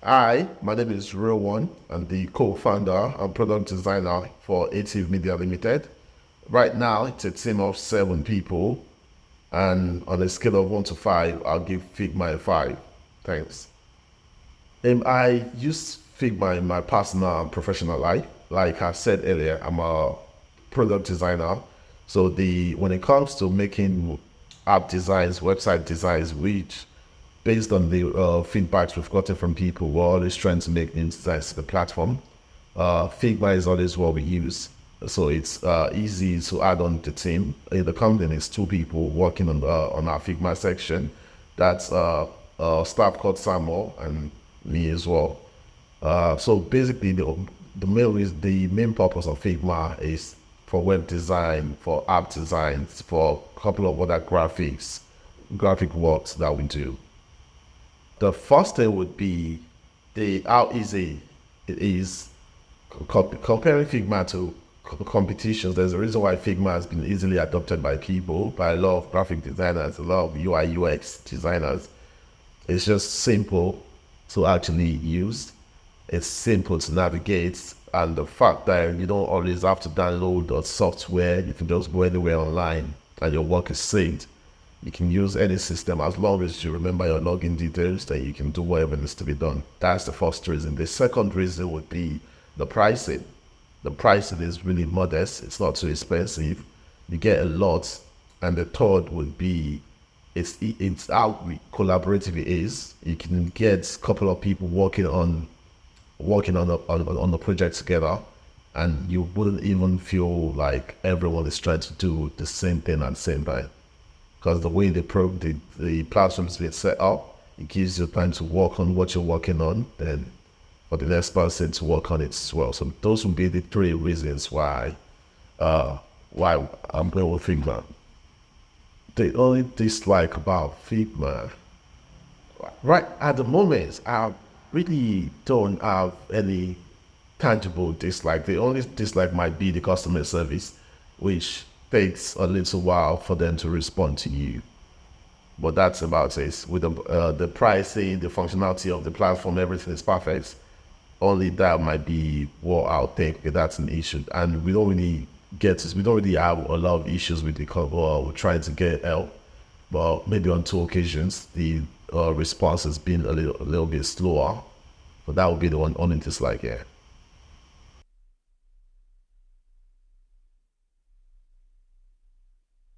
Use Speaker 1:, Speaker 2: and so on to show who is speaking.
Speaker 1: Hi, my name is Real One. I'm the co-founder and product designer for Ative Media Limited. Right now, it's a team of 7 people, and on a scale of 1 to 5, I'll give Figma a 5. Thanks. I use Figma in my personal and professional life. Like I said earlier, I'm a product designer. So when it comes to making app designs, website designs, which based on the feedbacks we've gotten from people, we're always trying to make new designs to the platform. Figma is always what we use. So it's easy to add on the team. In the company, it's 2 people working on our Figma section. That's staff called Samuel and me as well. So basically, the main purpose of Figma is for web design, for app designs, for a couple of other graphic works that we do. The first thing would be how easy it is comparing Figma to competitions. There's a reason why Figma has been easily adopted by people, by a lot of graphic designers, a lot of UI UX designers. It's just simple to actually use. It's simple to navigate, and the fact that you don't always have to download the software, you can just go anywhere online and your work is synced. You can use any system as long as you remember your login details, then you can do whatever needs to be done. That's the first reason. The second reason would be the pricing. The pricing is really modest. It's not too expensive. You get a lot. And the third would be it's how collaborative it is. You can get a couple of people working on the project together, and you wouldn't even feel like everyone is trying to do the same thing at the same time. Because the way the platform's been set up, it gives you time to work on what you're working on, then for the next person to work on it as well. So those would be the 3 reasons why I'm going with Figma. The only dislike about Figma, right at the moment, I really don't have any tangible dislike. The only dislike might be the customer service, which takes a little while for them to respond to you. But that's about it. With the pricing, the functionality of the platform, everything is perfect. Only that might be what I'll think that's an issue. And we don't really have a lot of issues with the we're trying to get help. But maybe on 2 occasions, the response has been a little bit slower. But that would be the only dislike, yeah.